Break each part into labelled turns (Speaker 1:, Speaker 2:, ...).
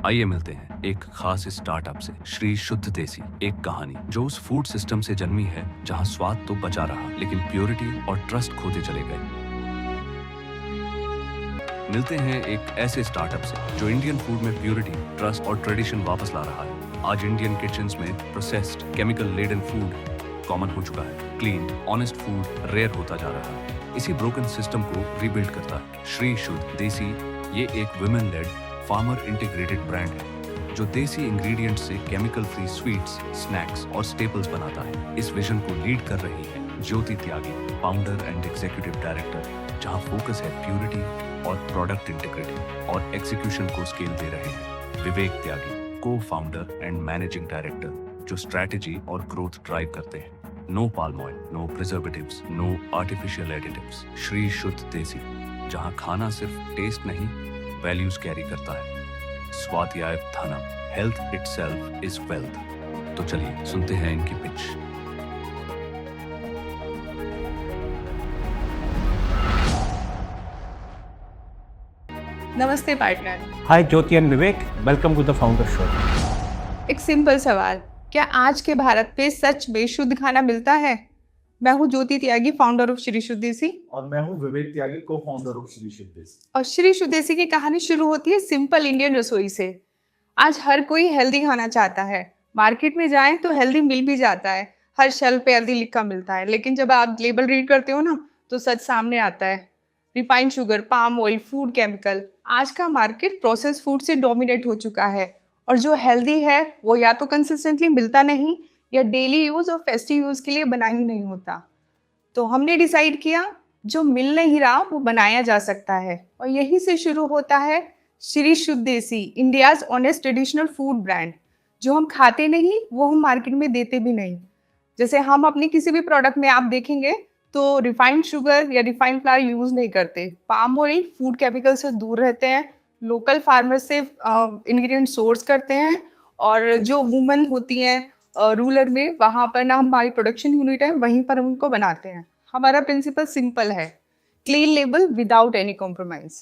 Speaker 1: आइए मिलते हैं एक खास स्टार्टअप से, श्री शुद्ध देसी। एक कहानी जो उस फूड सिस्टम से जन्मी है जहां स्वाद तो बचा रहा लेकिन प्योरिटी और ट्रस्ट खोते चले गए। मिलते हैं एक ऐसे स्टार्टअप से जो इंडियन फूड में प्योरिटी, ट्रस्ट और ट्रेडिशन वापस ला रहा है। आज इंडियन किचन्स में processed, chemical laden food common हो चुका है। क्लीन, ऑनेस्ट फूड रेयर होता जा रहा है। इसी ब्रोकन सिस्टम को रीबिल्ड करता है श्री शुद्ध देसी। ये एक women led, farmer integrated brand है जो देसी इंग्रेडिएंट्स से केमिकल फ्री स्वीट्स, स्नैक्स और स्टेपल्स बनाता है। इस विजन को लीड कर रही है Jyoti Tyagi, founder and executive director, जहां फोकस है प्यूरिटी और प्रोडक्ट इंटीग्रिटी और एग्जीक्यूशन को स्केल दे रहे हैं Vivek Tyagi, cofounder and managing director, जो स्ट्रैटेजी और ग्रोथ ड्राइव करते हैं। No palm oil, no preservatives, no artificial additives. Shri शुद्ध देसी, जहां खाना सिर्फ टेस्ट नहीं, वैल्यूज कैरी करता है। स्वाध्याय धनम, हेल्थ इटसेल्फ इज वेल्थ। तो चलिए सुनते हैं इनकी पिच।
Speaker 2: नमस्ते partner.
Speaker 3: Hi Jyoti and Vivek, welcome to the Founder Show.
Speaker 2: एक सिंपल सवाल, क्या आज के भारत पे सच में शुद्ध खाना मिलता है? मैं हूँ ज्योति त्यागी, फाउंडर ऑफ श्री शुद्ध देसी।
Speaker 4: और मैं हूँ विवेक त्यागी, को फाउंडर ऑफ श्री शुद्ध देसी।
Speaker 2: और श्री शुद्ध देसी की कहानी शुरू होती है सिंपल इंडियन रसोई से। आज हर कोई हेल्दी खाना चाहता है। मार्केट में जाएं तो हेल्दी मिल भी जाता है, हर शेल्फ पे हेल्दी लिखा मिलता है, लेकिन जब आप लेबल रीड करते हो ना तो सच सामने आता है। Refined sugar, palm oil, food chemical. आज का मार्केट प्रोसेस फूड से डोमिनेट हो चुका है, और जो हेल्दी है वो या तो कंसिस्टेंटली मिलता नहीं या डेली यूज़ और फेस्टिव यूज़ के लिए बना ही नहीं होता। तो हमने डिसाइड किया जो मिल नहीं रहा वो बनाया जा सकता है, और यहीं से शुरू होता है श्री शुद्ध देसी, India's honest traditional food brand. जो हम खाते नहीं वो हम मार्केट में देते भी नहीं। जैसे हम अपने किसी भी प्रोडक्ट में आप देखेंगे तो रिफाइंड शुगर या रिफाइंड फ्लावर यूज़ नहीं करते, पाम ऑयल, फूड केमिकल से दूर रहते हैं, लोकल फार्मर से इंग्रेडिएंट सोर्स करते हैं, और जो वुमेन होती हैं रूरल में, वहाँ पर ना हमारी प्रोडक्शन यूनिट है, वहीं पर हम उनको बनाते हैं। हमारा प्रिंसिपल सिंपल है, clean label without any compromise.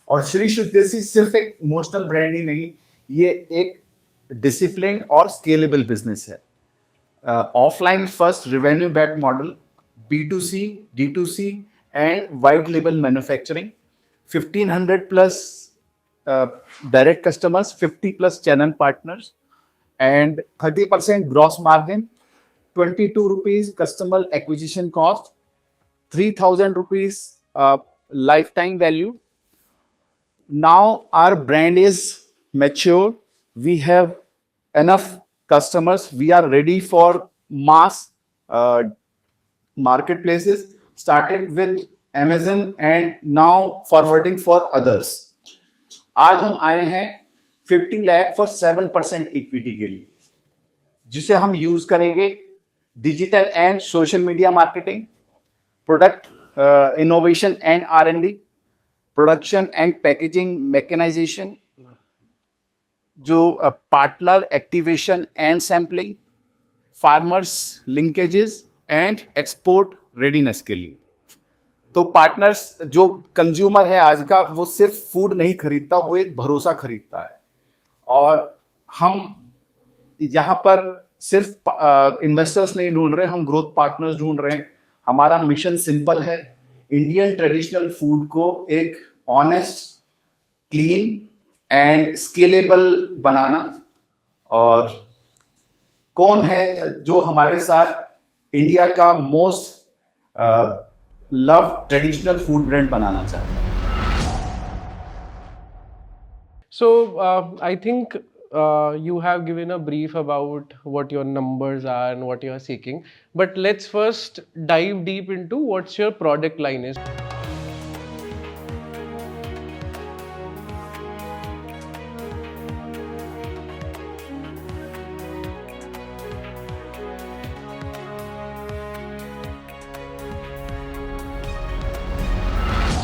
Speaker 4: और श्री शुद्ध देसी सिर्फ एक इमोशनल ब्रांड ही नहीं, ये एक डिसिप्लिन और स्केलेबल बिजनेस है। Offline first revenue back model, B2C, D2C and white label manufacturing, 1500 plus direct customers, 50 plus channel partners, and 30% gross margin, 22 rupees customer acquisition cost, 3000 rupees lifetime value. Now our brand is mature, we have enough customers, we are ready for mass marketplaces, started with Amazon and now forwarding for others. आज हम आए हैं 50 lakh for 7% equity के लिए, जिसे हम use करेंगे digital and social media marketing, product innovation and R&D, production and packaging mechanisation, जो partner activation and sampling, farmers linkages and export readiness के लिए। तो पार्टनर्स, जो कंज्यूमर है आज का, वो सिर्फ फूड नहीं खरीदता, वो एक भरोसा खरीदता है। और हम यहाँ पर सिर्फ इन्वेस्टर्स नहीं ढूंढ रहे, हम ग्रोथ पार्टनर्स ढूंढ रहे हैं। हमारा मिशन सिंपल है, इंडियन ट्रेडिशनल फूड को एक ऑनेस्ट, क्लीन एंड स्केलेबल बनाना। और कौन है जो हमारे साथ इंडिया का most love traditional food brand बनाना चाहता है?
Speaker 5: So, I think you have given a brief about what your numbers are and what you are seeking. But let's first dive deep into what's your product line is.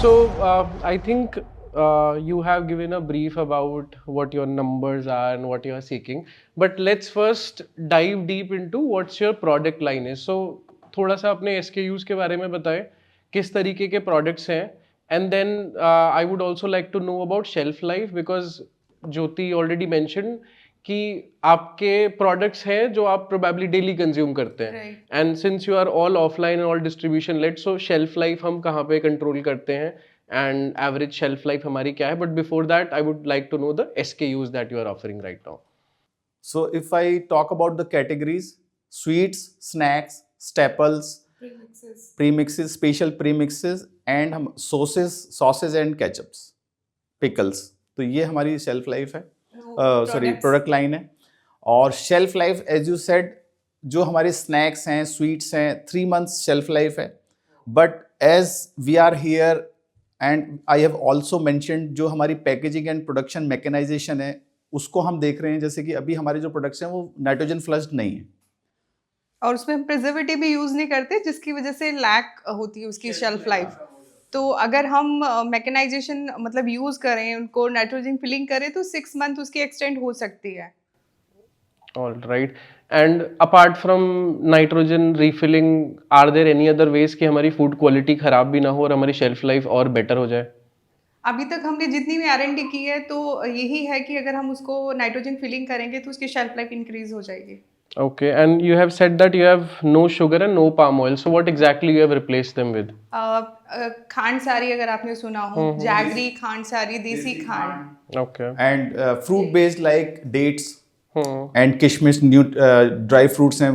Speaker 5: So, I think you have given a brief about what your numbers are and what you are seeking. But let's first dive deep into what's your product line is. So, थोड़ा सा अपने SKUs के बारे में बताएं, किस तरीके के products हैं, and then I would also like to know about shelf life, because Jyoti already mention कि आपके प्रोडक्ट्स हैं जो आप प्रोबेबली डेली कंज्यूम करते हैं,
Speaker 2: Right.
Speaker 5: And since you are all offline and all distribution led, so shelf life हम कहाँ पे कंट्रोल करते हैं एंड एवरेज शेल्फ लाइफ हमारी क्या है? But before that I would like to know the SKUs that you are offering right now.
Speaker 4: So if I talk about the categories, sweets, snacks, staples, premixes, special premixes and हम sauces and ketchups, pickles. तो ये हमारी shelf life है, product line है. और shelf life as you said, जो हमारे snacks हैं, स्वीट्स हैं, 3 months शेल्फ लाइफ है. But as we are here and I have also mentioned, जो हमारी पैकेजिंग एंड प्रोडक्शन मैकेनाइजेशन है उसको हम देख रहे हैं. जैसे कि अभी हमारे जो प्रोडक्ट्स हैं वो नाइट्रोजन फ्लश्ड नहीं है,
Speaker 2: और उसमें हम प्रिजर्वेटिव भी यूज नहीं करते, जिसकी वजह से लैक होती है उसकी शेल्फ लाइफ. तो अगर हम मैकेनाइजेशन मतलब यूज करें, उनको नाइट्रोजन फिलिंग करें, तो 6 month उसकी एक्सटेंड हो सकती है.
Speaker 5: All right. And apart from nitrogen refilling, are there any other ways कि हमारी फूड क्वालिटी खराब भी ना हो और हमारी शेल्फ लाइफ और बेटर हो जाए?
Speaker 2: अभी तक हमने जितनी भी R&D की है तो यही है कि अगर हम उसको नाइट्रोजन फिलिंग करेंगे तो उसकी शेल्फ लाइफ इंक्रीज हो जाएगी.
Speaker 5: Okay, and you have said that you have no sugar and no palm oil. So what exactly you have replaced them with?
Speaker 2: खांड सारी अगर आपने सुना हो, जैगरी खांड सारी, देसी खांड.
Speaker 5: Okay.
Speaker 4: And fruit based like dates and किशमिश, न्यू ड्राई फ्रूट्स हैं,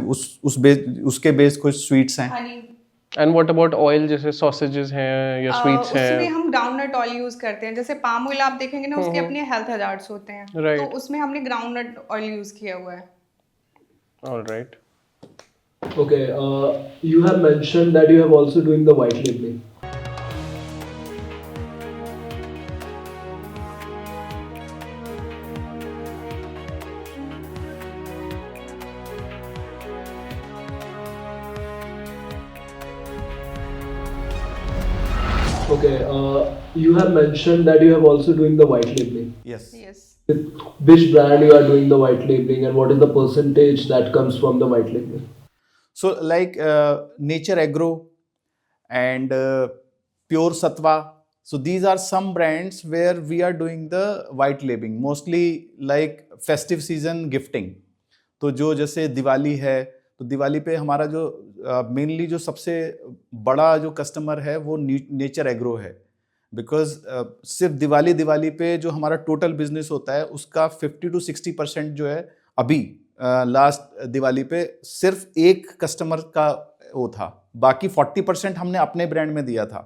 Speaker 4: उसके बेस्ड कुछ स्वीट्स हैं.
Speaker 2: Honey.
Speaker 5: And what about oil, जैसे sausages हैं या sweets
Speaker 2: उसमें
Speaker 5: हैं?
Speaker 2: हम ग्राउंडनट ऑयल यूज करते हैं. जैसे पाम ऑयल आप देखेंगे ना, उसके अपने हेल्थ हजार्ड्स होते हैं.
Speaker 5: Right.
Speaker 2: तो उसमें हमने ग्राउंडनट ऑयल यूज किया हुआ है.
Speaker 5: All right.
Speaker 6: Okay, you have mentioned that you have also doing the white labeling. Okay, you have mentioned that you have also doing the white labeling.
Speaker 4: Yes.
Speaker 2: Yes.
Speaker 6: With which brand you are doing the white labeling and what is the percentage that comes from the white labeling?
Speaker 4: So like Nature Agro and Pure Sattva. So these are some brands where we are doing the white labeling, mostly like festive season gifting. तो जो जैसे दिवाली है, तो दिवाली पे हमारा जो mainly जो सबसे बड़ा जो कस्टमर है वो नेचर एग्रो है. बिकॉज सिर्फ दिवाली पे जो हमारा टोटल बिजनेस होता है उसका 50 to 60% जो है अभी लास्ट दिवाली पे सिर्फ एक कस्टमर का वो था. बाकी 40% हमने अपने ब्रांड में दिया था.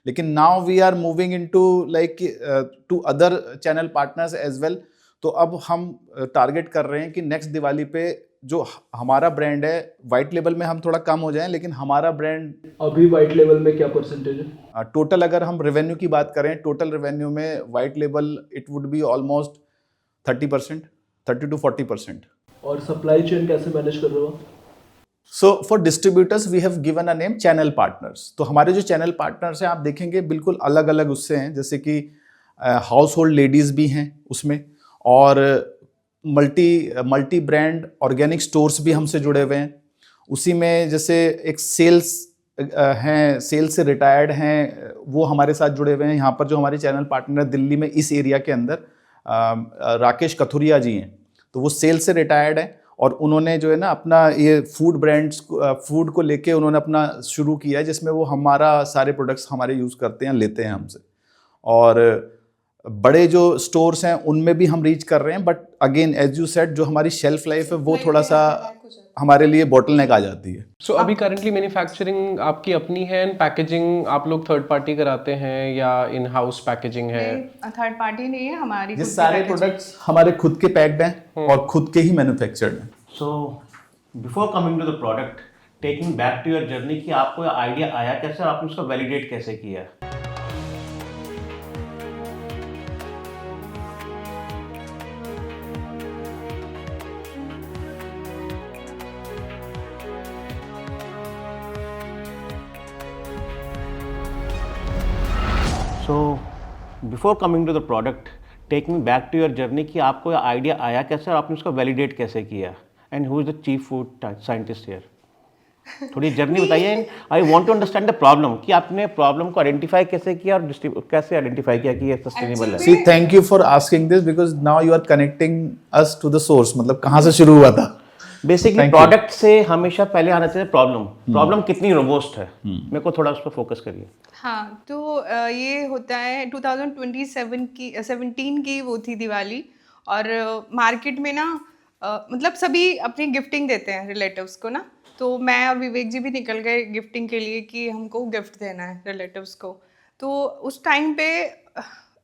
Speaker 4: लेकिन now we are moving into like to other channel partners as well. तो अब हम टारगेट कर रहे हैं कि नेक्स्ट दिवाली पे जो हमारा ब्रांड है वाइट लेवल में हम थोड़ा कम हो जाएं, लेकिन हमारा ब्रांड
Speaker 6: अभी व्हाइट लेवल में क्या परसेंटेज है?
Speaker 4: टोटल अगर हम रेवेन्यू की बात करें, टोटल रेवेन्यू में white level it would be almost 30%, 30 to 40%.
Speaker 6: और सप्लाई चेन कैसे मैनेज कर रहे हो?
Speaker 4: So for distributors we have given a name channel partners. तो हमारे जो चैनल पार्टनर्स हैं आप देखेंगे बिल्कुल अलग अलग उससे हैं. जैसे कि हाउस होल्ड लेडीज़ भी हैं उसमें, और मल्टी ब्रांड ऑर्गेनिक स्टोर्स भी हमसे जुड़े हुए हैं. उसी में जैसे एक सेल्स हैं, सेल्स से रिटायर्ड हैं, वो हमारे साथ जुड़े हुए हैं. यहाँ पर जो हमारे चैनल पार्टनर दिल्ली में इस एरिया के अंदर राकेश कथुरिया जी हैं. तो वो सेल्स से रिटायर्ड हैं और उन्होंने जो है ना अपना ये फूड ब्रांड्स फूड को लेके उन्होंने अपना शुरू किया है, जिसमें वो हमारा सारे प्रोडक्ट्स हमारे यूज़ करते हैं, लेते हैं हमसे. और बड़े जो स्टोर्स हैं उनमें भी हम रीच कर रहे हैं. But again as you said, जो हमारी शेल्फ लाइफ है वो थोड़ा सा हमारे लिए बॉटलनेक आ जाती है.
Speaker 5: सो अभी करंटली मैन्युफैक्चरिंग आपकी अपनी है एंड पैकेजिंग आप लोग थर्ड पार्टी कराते हैं या इन हाउस पैकेजिंग है?
Speaker 2: थर्ड पार्टी नहीं है, हमारी
Speaker 4: ये
Speaker 2: खुद की
Speaker 4: सारे
Speaker 2: packaging.
Speaker 4: प्रोडक्ट्स हमारे खुद के पैक्ड हैं और खुद के ही मैन्युफैक्चर्ड हैं.
Speaker 3: So, before coming to the product, taking back to your journey कि आपको आइडिया आया कैसे और आपने उसको वैलिडेट कैसे किया? So, before coming to the product, taking back to your journey कि आपको आइडिया आया कैसे और आपने उसको वैलिडेट कैसे किया? And who is the chief food scientist here? थोड़ी जर्नी बताइए. I want to understand the problem कि आपने प्रॉब्लम को आइडेंटिफाई कैसे किया और कैसे आइडेंटिफाई किया कि ये सस्टेनेबल है.
Speaker 4: See, thank you for asking this because now you are connecting us to the source. मतलब कहाँ से शुरू हुआ था?
Speaker 3: Basically
Speaker 4: Thank you.
Speaker 3: प्रोडक्ट से हमेशा पहले आना चाहिए प्रॉब्लम कितनी रोबोस्ट है. मेरे को थोड़ा उस पर फोकस करिए.
Speaker 2: हाँ, तो ये होता है 2017 की वो थी दिवाली, और मार्केट में ना मतलब सभी अपनी गिफ्टिंग देते हैं रिलेटिव्स को ना, तो मैं और विवेक जी भी निकल गए गिफ्टिंग के लिए कि हमको गिफ्ट देना है रिलेटिव्स को. तो उस टाइम पे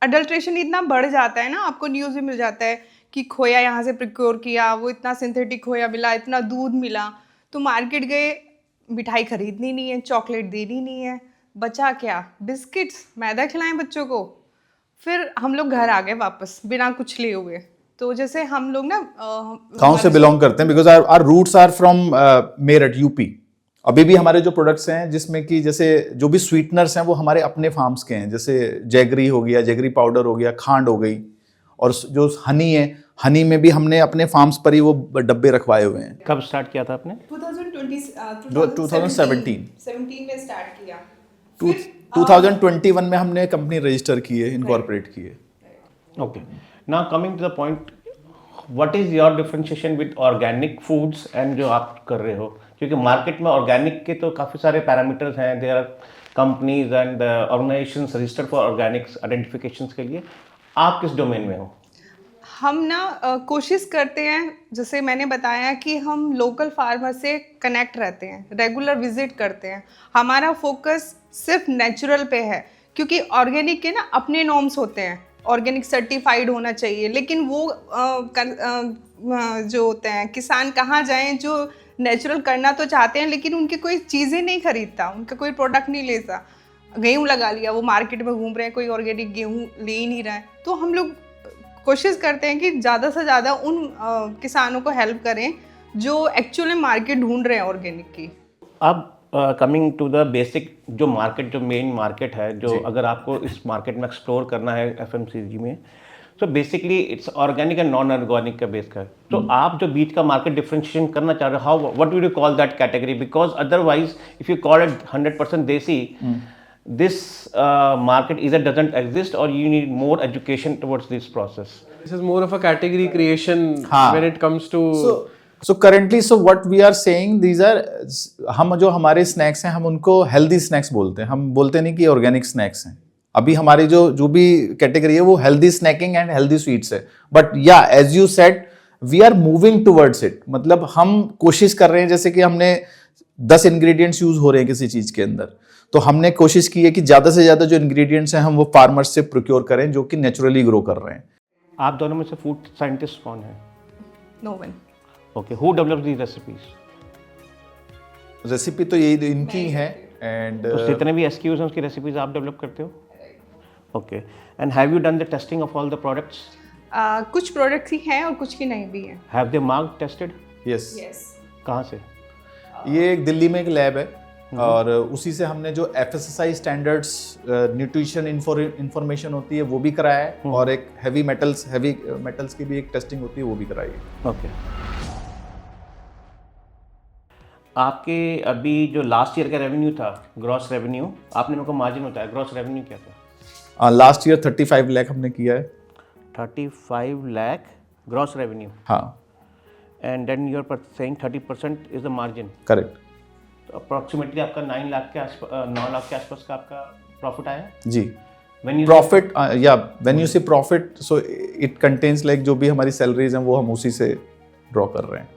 Speaker 2: अडल्ट्रेशन इतना बढ़ जाता है ना, आपको न्यूज़ में मिल जाता है कि खोया यहाँ से प्रिक्योर किया, वो इतना सिंथेटिक खोया मिला, इतना दूध मिला. तो मार्केट गए, मिठाई खरीदनी नहीं है, चॉकलेट देनी नहीं है, बचा क्या, बिस्किट्स, मैदा खिलाएं बच्चों को. फिर हम लोग घर आ गए वापस बिना कुछ लिए हुए. तो जैसे हम लोग ना
Speaker 4: गाँव से बिलोंग करते हैं because our roots are from Meerut UP. अभी भी हमारे जो प्रोडक्ट्स हैं जिसमें कि जैसे जो भी स्वीटनर्स हैं वो हमारे अपने फार्म्स के हैं, जैसे जैगरी हो गया, जैगरी पाउडर हो गया, खांड हो गई, और जो हनी है, हनी में भी हमने अपने फार्म्स पर ही वो डब्बे रखवाए हुए हैं.
Speaker 3: कब स्टार्ट किया था आपने?
Speaker 2: 2017 में स्टार्ट किया.
Speaker 4: 2021 में हमने कंपनी रजिस्टर की है, इनकॉर्पोरेट की है.
Speaker 3: Okay. Now coming to the point, what is your differentiation with organic foods and जो आप कर रहे हो? क्योंकि मार्केट में ऑर्गेनिक के तो काफ़ी सारे पैरामीटर्स हैं. There are companies and organisations registered for organics identifications के लिए. आप किस डोमेन में हो?
Speaker 2: हम ना कोशिश करते हैं, जैसे मैंने बताया कि हम लोकल फार्मर से कनेक्ट रहते हैं, रेगुलर विजिट करते हैं. हमारा फोकस सिर्फ नेचुरल पे है, क्योंकि ऑर्गेनिक के ना अपने नॉर्म्स होते हैं, ऑर्गेनिक सर्टिफाइड होना चाहिए. लेकिन वो जो होते हैं किसान कहाँ जाएं जो नेचुरल करना तो चाहते हैं, लेकिन उनकी कोई चीज़ें नहीं खरीदता, उनका कोई प्रोडक्ट नहीं लेता. गेहूँ लगा लिया, वो मार्केट में घूम रहे हैं, कोई ऑर्गेनिक गेहूँ ले ही नहीं रहा है. तो हम लोग कोशिश करते हैं कि ज़्यादा से ज़्यादा उन किसानों को हेल्प करें जो एक्चुअली मार्केट ढूंढ रहे हैं ऑर्गेनिक की.
Speaker 3: अब कमिंग टू द बेसिक जो मार्केट, जो मेन मार्केट है, जो अगर आपको इस मार्केट में एक्सप्लोर करना है एफएमसीजी में, तो basically it's organic and non organic का बेस का है. तो आप जो बीच का मार्केट डिफरेंशिएशन करना चाह रहे हो, how what would you call that category? Because otherwise if you call it 100% देसी, this market either doesn't exist or you need more education towards this process.
Speaker 5: This is more of a category creation when it comes to.
Speaker 4: So currently, so what we are saying, these are हम जो हमारे snacks हैं, हम उनको healthy snacks बोलते हैं. हम बोलते नहीं कि ऑर्गेनिक स्नैक्स हैं. अभी हमारी जो भी कैटेगरी है वो healthy snacking and healthy sweets है. बट या as you said, we are moving towards it. मतलब हम कोशिश कर रहे हैं, जैसे कि हमने 10 इंग्रेडिएंट्स यूज हो रहे हैं किसी चीज के अंदर, तो हमने कोशिश की है कि ज़्यादा से ज़्यादा जो इंग्रेडिएंट्स हैं हम वो फार्मर्स से प्रोक्योर करें जो कि नेचुरली ग्रो कर रहे हैं.
Speaker 3: आप दोनों में से फूड साइंटिस्ट कौन है?
Speaker 2: No one.
Speaker 3: Okay, who develops the recipes?
Speaker 4: Recipe तो यही इनकी है. एंड
Speaker 3: तो जितने भी एसक्यूज हैं उसकी रेसिपीज आप डेवलप करते हो? Okay. And have you done the testing of all the products?
Speaker 2: कुछ प्रोडक्ट्स ही हैं और कुछ की नहीं भी हैं.
Speaker 3: Have they mark tested?
Speaker 4: Yes.
Speaker 3: कहाँ से?
Speaker 4: ये एक दिल्ली में एक लैब है, और उसी से हमने जो FSSAI स्टैंडर्ड्स न्यूट्रिशन इंफॉर्मेशन होती है वो भी कराया है, और एक हैवी मेटल्स की भी एक टेस्टिंग होती है वो भी कराई है.
Speaker 3: ओके. आपके अभी जो लास्ट ईयर का रेवेन्यू था, ग्रॉस रेवेन्यू, आपने मेरे को मार्जिन बताया, ग्रॉस रेवेन्यू क्या था?
Speaker 4: लास्ट ईयर 35 लाख हमने किया है.
Speaker 3: 35 लाख ग्रॉस रेवेन्यू.
Speaker 4: हाँ.
Speaker 3: And then you are saying 30% is the margin.
Speaker 4: Correct.
Speaker 3: तो अप्रॉक्सीमेटली आपका 9 लाख के आसपास का आपका प्रॉफिट आया
Speaker 4: जी.
Speaker 3: When you
Speaker 4: प्रॉफिट, या when you say profit, so it contains like जो भी हमारी सैलरीज हैं वो हम उसी से ड्रॉ कर रहे हैं.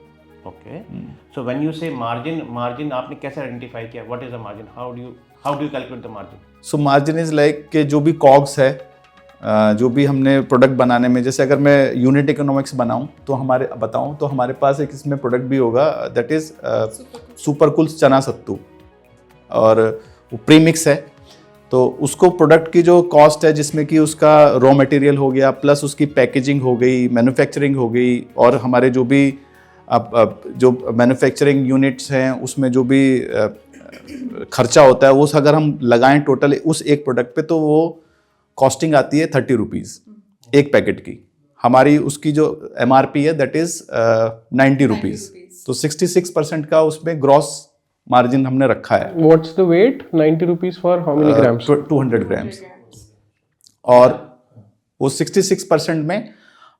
Speaker 3: ओके. सो व्हेन यू से मार्जिन आपने कैसे आइडेंटिफाई किया? What is the margin? How do you calculate the margin?
Speaker 4: So margin is like कि जो भी कॉग्स है, जो भी हमने प्रोडक्ट बनाने में, जैसे अगर मैं यूनिट इकोनॉमिक्स बनाऊं तो हमारे पास एक इसमें प्रोडक्ट भी होगा, दैट इज सुपर कूल चना सत्तू, और वो प्रीमिक्स है. तो उसको प्रोडक्ट की जो कॉस्ट है, जिसमें कि उसका रॉ मटेरियल हो गया, प्लस उसकी पैकेजिंग हो गई, मैन्युफैक्चरिंग हो गई, और हमारे जो भी जो मैन्युफैक्चरिंग यूनिट्स हैं उसमें जो भी खर्चा होता है, वो अगर हम लगाएं टोटल उस एक प्रोडक्ट पे, तो वो कॉस्टिंग आती है 30 रुपीज़ एक पैकेट की. हमारी उसकी जो MRP है दैट इज 90 रुपीज़. तो 66% का उसमें ग्रॉस मार्जिन हमने रखा है।
Speaker 5: What's the weight? 90 rupees for how many grams?
Speaker 4: 200 grams. और वो 66% में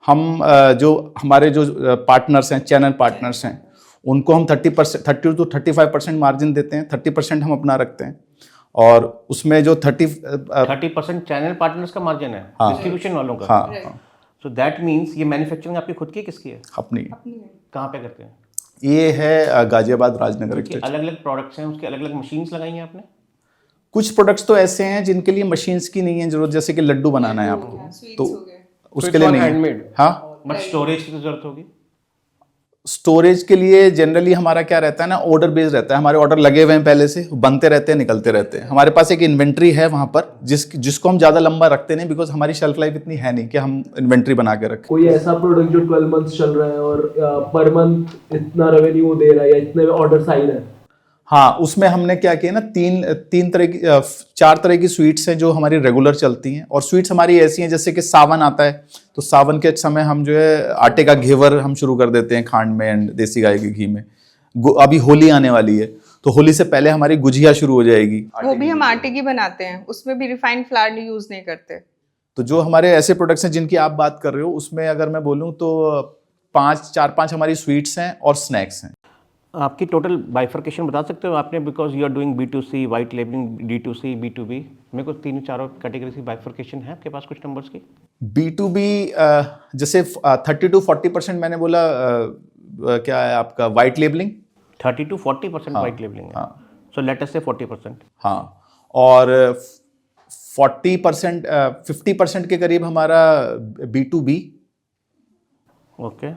Speaker 4: हम जो हमारे जो पार्टनर्स हैं, चैनल पार्टनर्स हैं, उनको हम 30 to 35% मार्जिन देते हैं, 30% हम अपना रखते हैं। और उसमें जो
Speaker 3: 30% चैनल पार्टनर्स का मार्जिन है, डिस्ट्रीब्यूशन वालों का।
Speaker 4: हाँ,
Speaker 3: सो दैट मीन्स ये मैन्युफैक्चरिंग आपकी खुद की किसकी है?
Speaker 4: अपनी
Speaker 3: कहाँ पे करते हैं?
Speaker 4: ये है गाजियाबाद राजनगर
Speaker 3: कि अलग अलग प्रोडक्ट्स हैं, उसके अलग अलग मशीन्स लगाई हैं आपने?
Speaker 4: कुछ प्रोडक्ट्स तो ऐसे हैं जिनके लिए मशीन्स की नहीं है जरूरत, जैसे कि लड्डू बनाना है आपको, तो उसके लिए नहीं है।
Speaker 5: हैंडमेड।
Speaker 4: हाँ,
Speaker 3: बट स्टोरेज की तो जरूरत होगी।
Speaker 4: स्टोरेज के लिए जनरली हमारा क्या रहता है ना, ऑर्डर बेस्ड रहता है। हमारे ऑर्डर लगे हुए हैं पहले से, बनते रहते हैं, निकलते रहते हैं। हमारे पास एक इन्वेंट्री है वहां पर जिसको हम ज्यादा लंबा रखते नहीं, बिकॉज हमारी शेल्फ लाइफ इतनी है नहीं कि हम इन्वेंट्री बना के रखें।
Speaker 6: कोई ऐसा प्रोडक्ट जो 12 मंथ्स चल रहा है और पर मंथ इतना रेवेन्यू दे रहा है या इतने ऑर्डर्स आ ही रहे हैं?
Speaker 4: हाँ, उसमें हमने क्या किया ना, तीन तरह की 4 तरह की स्वीट्स हैं जो हमारी रेगुलर चलती हैं। और स्वीट्स हमारी ऐसी हैं जैसे कि सावन आता है तो सावन के समय हम जो है आटे का घेवर हम शुरू कर देते हैं खांड में एंड देसी गाय के घी में। अभी होली आने वाली है तो होली से पहले हमारी गुजिया शुरू हो जाएगी।
Speaker 2: वो भी हम आटे की बनाते हैं, उसमें भी रिफाइंड फ्लावर यूज नहीं करते।
Speaker 4: तो जो हमारे ऐसे प्रोडक्ट्स हैं जिनकी आप बात कर रहे हो, उसमें अगर मैं बोलूँ तो 4-5 हमारी स्वीट्स हैं और स्नैक्स हैं।
Speaker 3: आपकी टोटल बाइफर्केशन बता सकते हो आपने, because you are doing B2C, white labelling, D2C, B2B, मेरे को 3-4 कैटेगरी की बाइफर्केशन है आपके पास कुछ नंबर्स की?
Speaker 4: B2B जैसे 30 to 40% मैंने बोला, क्या है आपका white labelling.
Speaker 3: 30 to 40% white labelling है। सो लेट अस से 40%।
Speaker 4: हाँ, और 40% 50% के करीब हमारा B2B,
Speaker 3: ओके।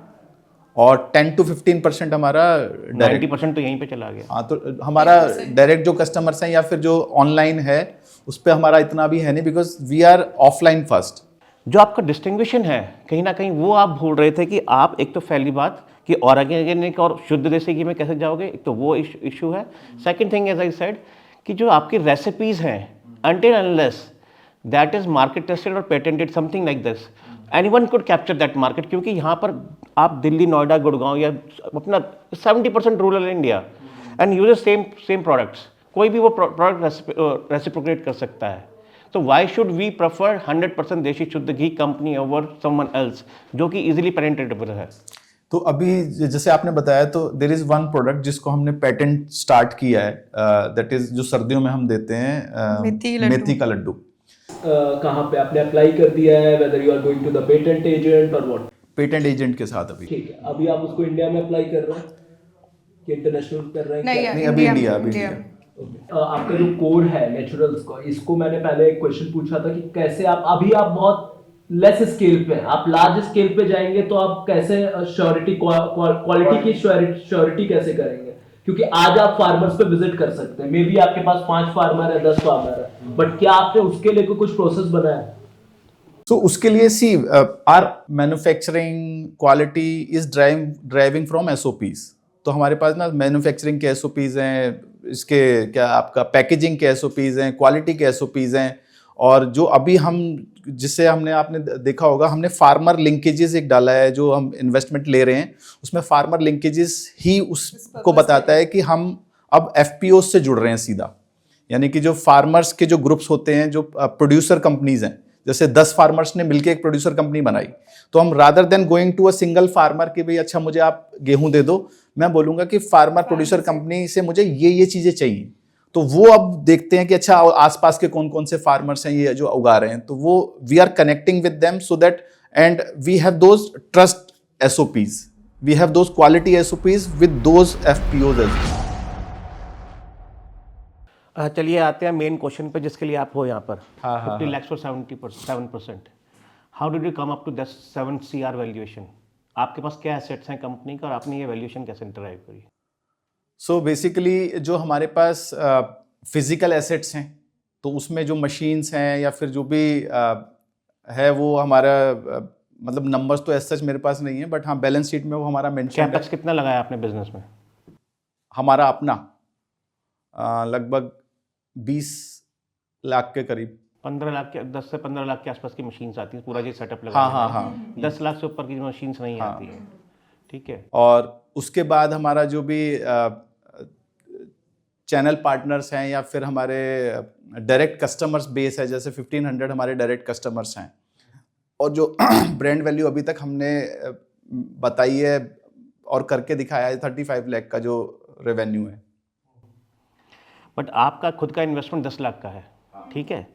Speaker 4: और 10 to 15% हमारा डायरेक्ट।
Speaker 3: 90% तो यहीं पे चला गया।
Speaker 4: हाँ, तो हमारा डायरेक्ट जो कस्टमर्स हैं या फिर जो ऑनलाइन है उस पर हमारा इतना भी है नहीं, because we are offline first.
Speaker 3: जो आपका डिस्टिंग्विशन है कहीं ना कहीं वो आप भूल रहे थे कि आप, एक तो पहली बात कि ऑर्गेनिक और शुद्ध देसी घी में कैसे जाओगे, एक तो वो इशू है। Second thing as I said कि जो आपकी रेसिपीज हैं, until unless that is market tested or patented something like this, anyone could capture that market, क्योंकि यहाँ पर आप दिल्ली, नोएडा, गुड़गांव या अपना 70% rural India and use same products, कोई भी वो प्रोडक्ट रेसिप्रोकेट कर सकता है। तो वाई शुड वी प्रेफर 100% देशी शुद्ध घी कंपनी ओवर समवन एल्स जो कि इजीली पेनिट्रेटेबल है?
Speaker 4: तो अभी जैसे आपने बताया, तो देयर इज वन प्रोडक्ट जिसको हमने पेटेंट स्टार्ट किया है, दैट इज जो सर्दियों में हम देते हैं, मेथी का लड्डू।
Speaker 6: कहाँ पे आपने अप्लाई कर दिया है, whether you are going to the patent agent और व्हाट?
Speaker 4: पेटेंट एजेंट के साथ अभी।
Speaker 6: ठीक है, अभी आप उसको इंडिया में अप्लाई कर रहे हैं कि इंटरनेशनल कर रहे हैं?
Speaker 2: नहीं,
Speaker 4: अभी इंडिया।
Speaker 6: आपका जो कोड है नेचुरल्स का, इसको मैंने पहले एक क्वेश्चन पूछा था कि कैसे आप बहुत लेस स्केल पे, आप लार्ज स्केल पे जाएंगे तो आप कैसे श्योरिटी, क्वालिटी की श्योरिटी कैसे करेंगे? क्योंकि आज आप फार्मर्स पे विजिट कर सकते हैं, मे बी आपके पास 5 फार्मर है, 10 फार्मर है, बट क्या आपने उसके लिए कुछ प्रोसेस बनाया?
Speaker 4: तो उसके लिए our manufacturing quality is driving from SOPs। तो हमारे पास ना मैन्युफैक्चरिंग के SOPs हैं, इसके क्या आपका पैकेजिंग के SOPs हैं, क्वालिटी के SOPs हैं। और जो अभी जिससे आपने देखा होगा, हमने फार्मर लिंकेजेस एक डाला है, जो हम इन्वेस्टमेंट ले रहे हैं उसमें फार्मर लिंकेजेस ही उसको बताता है कि हम अब FPOs से जुड़ रहे हैं सीधा। यानी कि जो फार्मर्स के जो ग्रुप्स होते हैं, जो प्रोड्यूसर कंपनीज हैं, जैसे 10 फार्मर्स ने मिलकर एक प्रोड्यूसर कंपनी बनाई, तो हम rather than going to a single farmer कि भाई अच्छा मुझे आप गेहूं दे दो, मैं बोलूंगा कि फार्मर प्रोड्यूसर कंपनी से मुझे ये चीजें चाहिए। तो वो अब देखते हैं कि अच्छा आसपास के कौन कौन से फार्मर्स हैं ये जो उगा रहे हैं, तो वो we are connecting with them so that and we have those trust SOPs, we have those quality SOPs with those FPOs as well.
Speaker 3: चलिए आते हैं मेन क्वेश्चन पे जिसके लिए आप हो यहाँ पर। 50 lakhs for 7%। How did you come up to that 7 CR valuation? आपके पास क्या एसेट्स हैं कंपनी का और आपने ये वैल्यूएशन कैसे ड्राइव करी?
Speaker 4: सो बेसिकली जो हमारे पास फिजिकल एसेट्स हैं, तो उसमें जो मशीन्स हैं या फिर जो भी है वो हमारा मतलब नंबर्स तो ऐसा मेरे पास नहीं है, बट हाँ बैलेंस शीट में वो हमारा मेंशन है।
Speaker 3: कैपेक्स कितना लगाया आपने बिजनेस में?
Speaker 4: हमारा अपना लगभग 20 लाख के करीब।
Speaker 3: 15 लाख के 10 से 15 लाख के आसपास की मशीन्स आती हैं, पूरा ये सेटअप लगा।
Speaker 4: हाँ
Speaker 3: 10 लाख से ऊपर की मशीन्स नहीं आती है। ठीक है।
Speaker 4: और उसके बाद हमारा जो भी चैनल पार्टनर्स हैं या फिर हमारे डायरेक्ट कस्टमर्स बेस है, जैसे 1500 हमारे डायरेक्ट कस्टमर्स हैं, और जो ब्रांड वैल्यू अभी तक हमने बताई है और करके दिखाया है 35 लाख का जो रेवेन्यू है।
Speaker 3: बट आपका खुद का इन्वेस्टमेंट 10 लाख का है, ठीक है,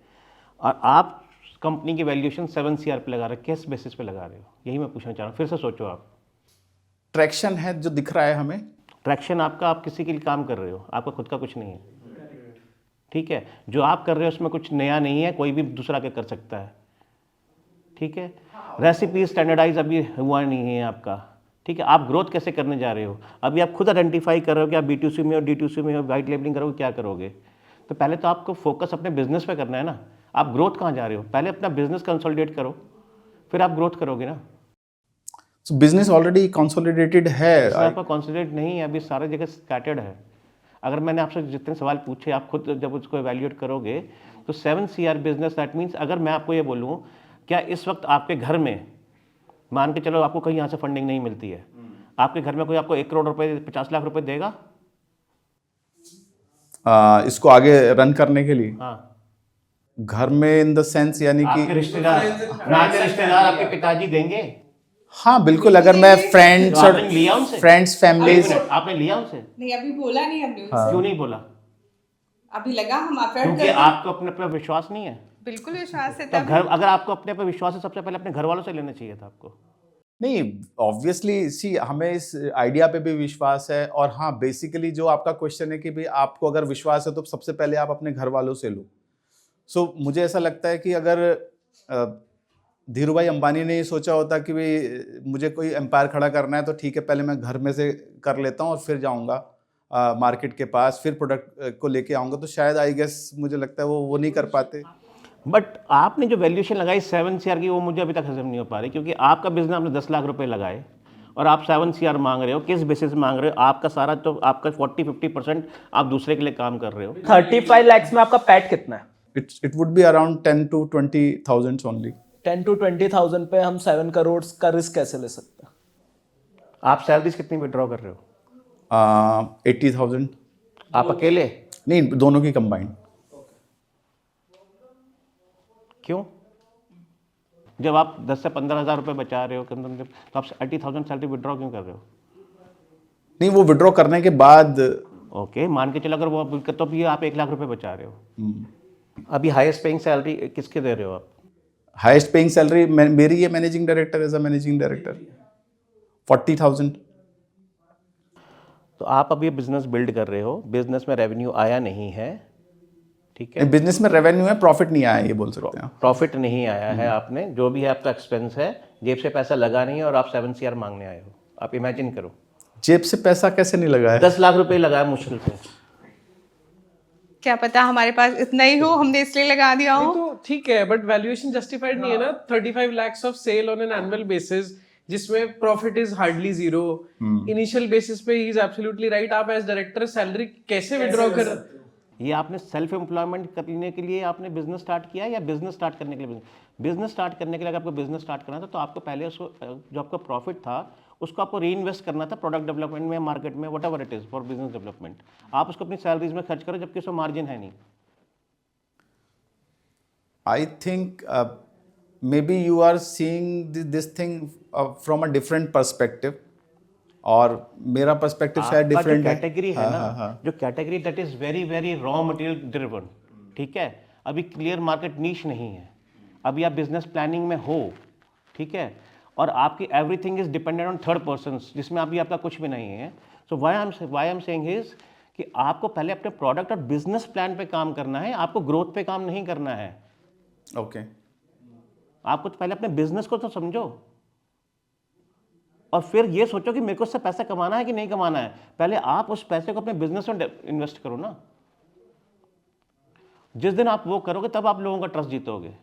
Speaker 3: और आप कंपनी की वैल्यूएशन 7 CR पे लगा रहे हो, किस बेसिस पे लगा रहे हो? यही मैं पूछना चाह रहा हूँ, फिर से सोचो आप।
Speaker 4: ट्रैक्शन है जो दिख रहा है हमें।
Speaker 3: ट्रैक्शन आपका, आप किसी के लिए काम कर रहे हो, आपका खुद का कुछ नहीं है, ठीक है। जो आप कर रहे हो उसमें कुछ नया नहीं है, कोई भी दूसरा के कर सकता है, ठीक है। रेसिपी स्टैंडर्डाइज अभी हुआ नहीं है आपका, ठीक है। आप ग्रोथ कैसे करने जा रहे हो? अभी आप खुद आइडेंटिफाई कर रहे हो कि आप B2C में हो, D2C में हो, वाइट लेबलिंग करोगे, क्या करोगे? तो पहले तो आपको फोकस अपने बिजनेस पे करना है ना। आप ग्रोथ कहाँ जा रहे हो? पहले अपना बिजनेस कंसोलिडेट करो, फिर आप ग्रोथ करोगे ना।
Speaker 4: So, बिजनेस ऑलरेडी कंसोलिडेटेड है।
Speaker 3: आपका कंसोलिडेट नहीं है, अभी सारे जगह स्कैटर्ड है। अगर मैंने आपसे जितने सवाल पूछे, आप खुद जब उसको एवेल्यूएट करोगे तो 7 CR बिजनेस, दैट मीन्स अगर मैं आपको ये बोलूँ, क्या इस वक्त आपके घर में, मान के चलो आपको कहीं यहाँ से फंडिंग नहीं मिलती है, आपके घर में कोई आपको 1 करोड़ रुपए 50 लाख रुपए देगा?
Speaker 4: इसको आगे रन करने के लिए
Speaker 3: हाँ।
Speaker 4: घर में इन द सेंस यानी
Speaker 3: आपके
Speaker 4: कि
Speaker 3: रिश्तेदार, नाते रिश्तेदार आपके पिताजी देंगे?
Speaker 4: हाँ बिल्कुल, अगर मैं फ्रेंड्स
Speaker 3: तो
Speaker 4: और
Speaker 3: आपने लिया उनसे?
Speaker 4: फ्रेंड्स फैमिलीज,
Speaker 3: आपने लिया उनसे?
Speaker 2: नहीं, अभी बोला नहीं हमने उनसे।
Speaker 3: क्यों नहीं बोला?
Speaker 2: अभी लगा हम अफेयर
Speaker 3: क्योंकि
Speaker 2: कर
Speaker 3: आपको अपने पर विश्वास नहीं है।
Speaker 2: बिल्कुल विश्वास है
Speaker 3: तो
Speaker 2: तब।
Speaker 3: घर, अगर आपको अपने पर विश्वास है, सबसे पहले अपने घर वालों से लेना चाहिए था आपको।
Speaker 4: नहीं ऑब्वियसली सी हमें इस आइडिया पे भी विश्वास है, और हाँ बेसिकली जो आपका क्वेश्चन है कि भाई आपको अगर विश्वास है तो सबसे पहले आप अपने घर वालों से लो। सो मुझे ऐसा लगता है कि अगर धीरू भाई अंबानी ने ये सोचा होता कि भाई मुझे कोई एम्पायर खड़ा करना है तो ठीक है, पहले मैं घर में से कर लेता हूँ और फिर जाऊँगा मार्केट के पास, फिर प्रोडक्ट को लेके आऊँगा, तो शायद आई गेस मुझे लगता है वो नहीं कर पाते।
Speaker 3: बट आपने जो वैल्यूएशन लगाई 7 CR की, वो मुझे अभी तक हजम नहीं हो पा रही, क्योंकि आपका बिजनेस आपने 10 लाख रुपए लगाए और आप 7 CR मांग रहे हो। किस बेसिस मांग रहे हो? आपका सारा तो आपका 40-50% आप दूसरे के लिए काम कर रहे हो।
Speaker 6: 35 lakhs में आपका पैट कितना है?
Speaker 4: It would be around 10 to 20,000 only.
Speaker 6: 10 to 20,000 पे हम 7 करोड़ का रिस्क कैसे ले सकते हैं?
Speaker 3: आप सैलरीज कितनी विड्रॉ कर रहे हो?
Speaker 4: 80,000।
Speaker 3: आप अकेले?
Speaker 4: नहीं, दोनों की कंबाइंड।
Speaker 3: क्यों? जब आप 10 से 15 हज़ार रुपये बचा रहे हो तो आप 80,000 सैलरी विड्रॉ क्यों कर रहे हो?
Speaker 4: नहीं, वो विड्रॉ करने के बाद
Speaker 3: ओके, मान के चलो अगर वो तो भी आप 1 लाख रुपए बचा रहे हो। अभी हाईएस्ट पेइंग सैलरी किसके दे रहे हो आप?
Speaker 4: हाईएस्ट पेइंग सैलरी मेरी है, managing director, as a managing director 40,000।
Speaker 3: तो आप अभी बिजनेस बिल्ड कर रहे हो, बिजनेस में रेवेन्यू आया नहीं है, ठीक है।
Speaker 4: बिजनेस में रेवेन्यू है, प्रॉफिट नहीं आया, ये बोल सकते हैं।
Speaker 3: प्रॉफिट नहीं आया है, आपने जो भी है आपका एक्सपेंस है, जेब से पैसा लगा नहीं है और आप 7 CR मांगने आए हो। आप इमेजिन करो,
Speaker 4: जेब से पैसा कैसे नहीं लगा है?
Speaker 3: 10 लाख रुपए लगाया मुश्किल से।
Speaker 2: क्या पता हमारे पास इतना ही हो, हमने इसलिए लगा दिया हो।
Speaker 5: तो ठीक है, बट वैल्यूएशन जस्टिफाइड नहीं है ना। 35 lakhs of sale on an annual basis, जिसमें profit is hardly zero. Initial basis पे ही इज एब्सोल्युटली राइट। आप एज डायरेक्टर सैलरी कैसे विड्रॉ कर?
Speaker 3: ये आपने सेल्फ एम्प्लॉयमेंट करने के लिए आपने बिजनेस स्टार्ट किया या बिजनेस स्टार्ट करने के लिए? बिजनेस स्टार्ट करने के लिए अगर आपको बिजनेस स्टार्ट करना था तो आपको पहले उसको, जो आपका प्रॉफिट था उसको आपको री इन्वेस्ट करना था प्रोडक्ट डेवलपमेंट में, मार्केट में, what ever it is for business development. आप उसको अपनी सैलरीज में खर्च करो, जबकि उसमें मार्जिन है नहीं।
Speaker 4: I think maybe you are seeing this thing from a different perspective, और मेरा पर्सपेक्टिव शायद डिफरेंट है।
Speaker 3: कैटेगरी है ना, जो category that is very very raw material driven, ठीक है। अभी क्लियर मार्केट नीश नहीं है, अभी आप बिजनेस प्लानिंग में हो, ठीक है, और आपकी everything is dependent on third persons, जिसमें अभी आपका कुछ भी नहीं है। So why I am saying is कि आपको पहले अपने प्रोडक्ट और बिजनेस प्लान पे काम करना है, आपको ग्रोथ पे काम नहीं करना है।
Speaker 4: ओके,
Speaker 3: आपको पहले अपने बिजनेस को तो समझो और फिर ये सोचो कि मेरे को उससे पैसा कमाना है कि नहीं कमाना है। पहले आप उस पैसे को अपने बिजनेस में इन्वेस्ट करो ना। जिस दिन आप वो करोगे तब आप लोगों का ट्रस्ट जीतोगे।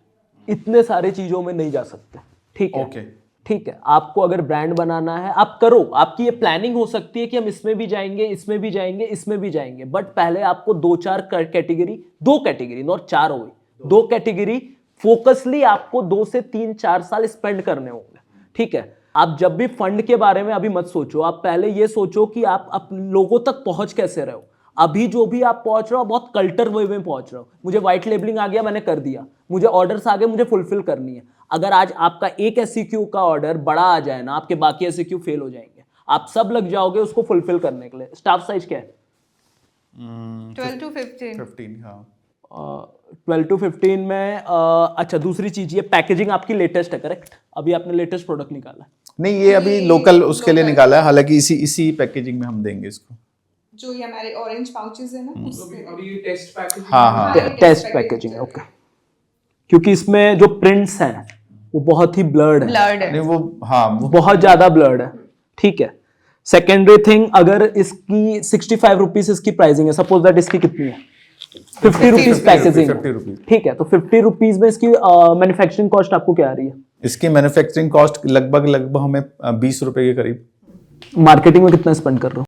Speaker 6: इतने सारे चीजों में नहीं जा सकते, ठीक है?
Speaker 4: ओके,
Speaker 6: ठीक है, आपको अगर ब्रांड बनाना है आप करो, आपकी ये प्लानिंग हो सकती है कि हम इसमें भी जाएंगे, इसमें भी जाएंगे, इसमें भी जाएंगे, बट पहले आपको 2-4 कैटेगरी, 2 कैटेगरी नॉट 4 हो गई, 2 कैटेगरी फोकसली आपको 2 से 3-4 साल स्पेंड करने होंगे, ठीक है? आप जब भी फंड के बारे में अभी मत सोचो, आप पहले ये सोचो कि आप लोगों तक पहुंच कैसे रहे हो। अभी जो भी आप पहुंच रहे हो बहुत कल्टर वे में पहुंच रहे हो, मुझे व्हाइट लेबलिंग आ गया, मैंने कर दिया, मुझे ऑर्डर्स आ गए, मुझे फुलफिल करनी है। अगर आज आपका एक SEQ का ऑर्डर बड़ा आ जाए ना, आपके बाकी SEQ फेल हो जाएंगे, आप सब लग जाओगे उसको फुलफिल करने के लिए। स्टाफ साइज क्या है?
Speaker 2: 12 to 15।
Speaker 7: 15 हाँ
Speaker 6: 12 to 15 में अच्छा दूसरी चीज, ये पैकेजिंग आपकी लेटेस्ट है, करेक्ट? अभी आपने लेटेस्ट प्रोडक्ट निकाला है।
Speaker 7: नहीं ये अभी लोकल उसके लिए निकाला है, हालांकि इसी पैकेजिंग में हम देंगे इसको।
Speaker 2: जो ये हमारे ऑरेंज पाउचेस है ना उससे।
Speaker 5: अभी टेस्ट पैकेज
Speaker 7: हाँ हाँ
Speaker 6: टेस्ट पैकेजिंग, ओके। क्योंकि इसमें जो प्रिंट्स हैं वो बहुत ही ब्लर्ड है,
Speaker 2: ब्लर्ड है।
Speaker 7: नहीं वो हाँ वो
Speaker 6: बहुत ज्यादा ब्लर्ड है, ठीक है। सेकेंडरी थिंग, अगर इसकी 65 रुपीज इसकी प्राइसिंग है, सपोज दैट इसकी कितनी है? 50 रुपीज पैकेजिंग,
Speaker 7: 50 रुपीज।
Speaker 6: ठीक है। तो 50 रुपीज में इसकी मैन्युफैक्चरिंग कॉस्ट आपको क्या आ रही है?
Speaker 7: इसकी मैन्युफैक्चरिंग कॉस्ट लगभग हमें 20 रुपए के करीब।
Speaker 6: मार्केटिंग में कितना स्पेंड कर रहे हो?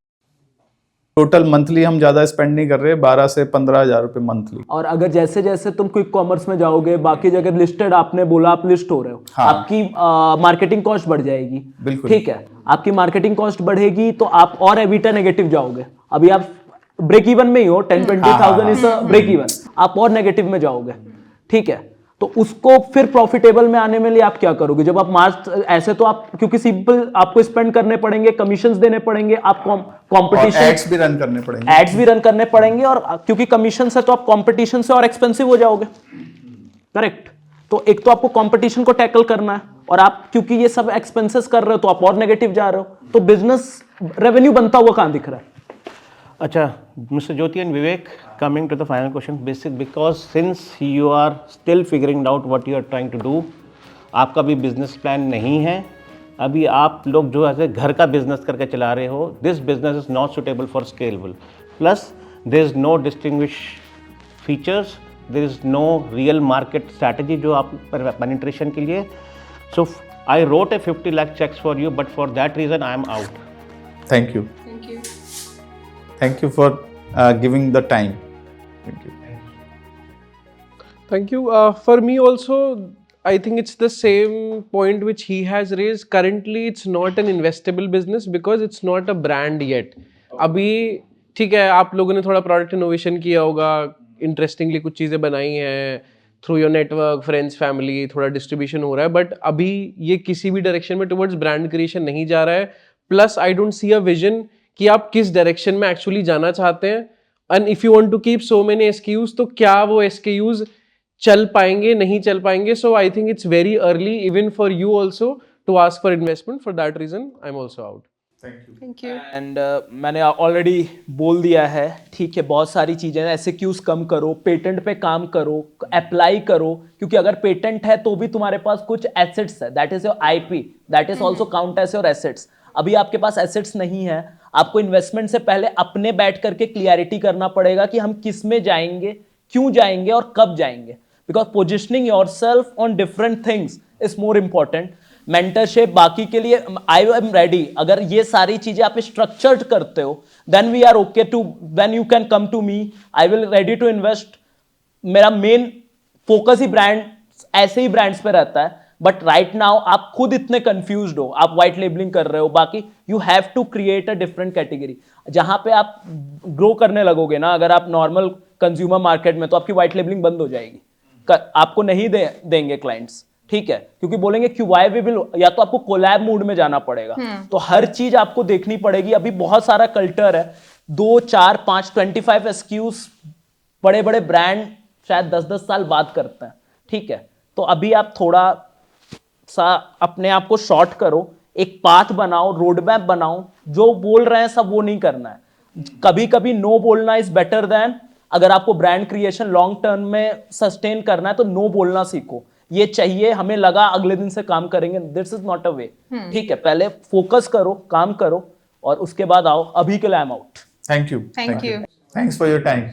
Speaker 7: टोटल मंथली हम ज्यादा स्पेंड नहीं कर रहे, 12 से 15 हजार रुपए मंथली।
Speaker 6: और अगर जैसे जैसे तुम क्विक कॉमर्स में जाओगे, बाकी जगह लिस्टेड, आपने बोला आप लिस्ट हो रहे हो,
Speaker 7: हाँ।
Speaker 6: आपकी मार्केटिंग कॉस्ट बढ़ जाएगी,
Speaker 7: बिल्कुल।
Speaker 6: ठीक है। आपकी मार्केटिंग कॉस्ट बढ़ेगी तो आप और एबिटा नेगेटिव जाओगे। अभी आप ब्रेक इवन में ही हो, 10-20,000 इज ब्रेक इवन, आप और नेगेटिव में जाओगे, ठीक है। तो उसको फिर प्रॉफिटेबल में आने में लिए आप क्या करोगे? जब आप मार्च ऐसे, तो आप क्योंकि सिंपल आपको स्पेंड करने पड़ेंगे, कमीशंस देने पड़ेंगे, आप कंपटीशन,
Speaker 7: एड्स भी रन करने पड़ेंगे।
Speaker 6: एड्स भी रन करने पड़ेंगे, और क्योंकि कमीशन से तो आप कंपटीशन से और एक्सपेंसिव हो जाओगे, करेक्ट? तो एक तो आपको कंपटीशन को टैकल करना है, और आप क्योंकि ये सब एक्सपेंसेस कर रहे हो तो आप और नेगेटिव जा रहे हो, तो बिजनेस रेवेन्यू बनता हुआ कहां दिख रहा है?
Speaker 3: अच्छा, Mr. Jyoti and Vivek, coming to the final question, basic, because since you are still figuring out what you are trying to do, आपका भी बिजनेस प्लान नहीं है, अभी आप लोग जो ऐसे घर का बिजनेस करके चला रहे हो, this business is not suitable for scalable, plus there is no distinguish features, there is no real market strategy जो आप पेनिट्रेशन के लिए। So I wrote a 50 lakh checks for you, but for that reason I am out.
Speaker 7: Thank you,
Speaker 2: thank you.
Speaker 7: Thank you for giving the time. Thank you.
Speaker 5: Thank you. For me also, I think it's the same point which he has raised. Currently, it's not an investable business because it's not a brand yet. अभी ठीक है, आप लोगों ने थोड़ा product innovation किया होगा, interestingly कुछ चीज़ें बनाई हैं, through your network, friends, family, थोड़ा डिस्ट्रीब्यूशन हो रहा है, बट अभी ये किसी भी डायरेक्शन में टुवर्ड्स ब्रांड क्रिएशन नहीं जा रहा है। Plus I don't see a vision कि आप किस डायरेक्शन में एक्चुअली जाना चाहते हैं, and if you want to keep so many SKUs, तो क्या वो SKUs चल पाएंगे, नहीं चल पाएंगे? So I think it's very early even for you also to ask for investment. For that reason I am also out.
Speaker 2: Thank you.
Speaker 6: And मैंने already बोल दिया है, ठीक है, बहुत सारी चीज़ें, SAQs कम करो, पेटेंट पे काम करो, अप्लाई करो, क्योंकि अगर पेटेंट है तो भी तुम्हारे पास कुछ एसेट्स है, that is your IP, that is also count as your assets. अभी आपके पास एसेट्स नहीं है, आपको इन्वेस्टमेंट से पहले अपने बैठ करके क्लियरिटी करना पड़ेगा कि हम किस में जाएंगे, क्यों जाएंगे और कब जाएंगे, because positioning yourself on different things is more important. Mentorship बाकी के लिए आई एम रेडी, अगर ये सारी चीजें आप स्ट्रक्चर्ड करते हो then we are okay to, then you can come to me, I will ready to invest. मेरा मेन फोकस ही ब्रांड, ऐसे ही ब्रांड्स पे रहता है, बट राइट नाउ आप खुद इतने कंफ्यूज्ड हो, आप व्हाइट लेबलिंग कर रहे हो, बाकी you have to create a different category जहां पे आप ग्रो करने लगोगे ना। अगर आप नॉर्मल कंज्यूमर मार्केट में, तो आपकी व्हाइट लेबलिंग बंद हो जाएगी, आपको नहीं देंगे क्लाइंट्स, ठीक है, क्योंकि बोलेंगे कि वाई वी विल, या तो आपको कोलैब मूड में जाना पड़ेगा। तो हर चीज आपको देखनी पड़ेगी। अभी बहुत सारा कल्चर है, 2, 4, 5, 25 SKUs बड़े बड़े ब्रांड शायद 10-10 साल बाद करते हैं, ठीक है। तो अभी आप थोड़ा सा अपने आप को शॉर्ट करो, एक पाथ बनाओ, रोड मैप बनाओ, जो बोल रहे हैं सब वो नहीं करना है। कभी कभी नो बोलना इज बेटर देन, अगर आपको ब्रांड क्रिएशन लॉन्ग टर्म में सस्टेन करना है तो नो बोलना सीखो। ये चाहिए, हमें लगा अगले दिन से काम करेंगे, दिस इज नॉट अ वे, ठीक है। पहले फोकस करो, काम करो, और उसके बाद आओ। अभी के लिए I am out.
Speaker 7: Thank you,
Speaker 2: thank you.
Speaker 7: Thanks for your time.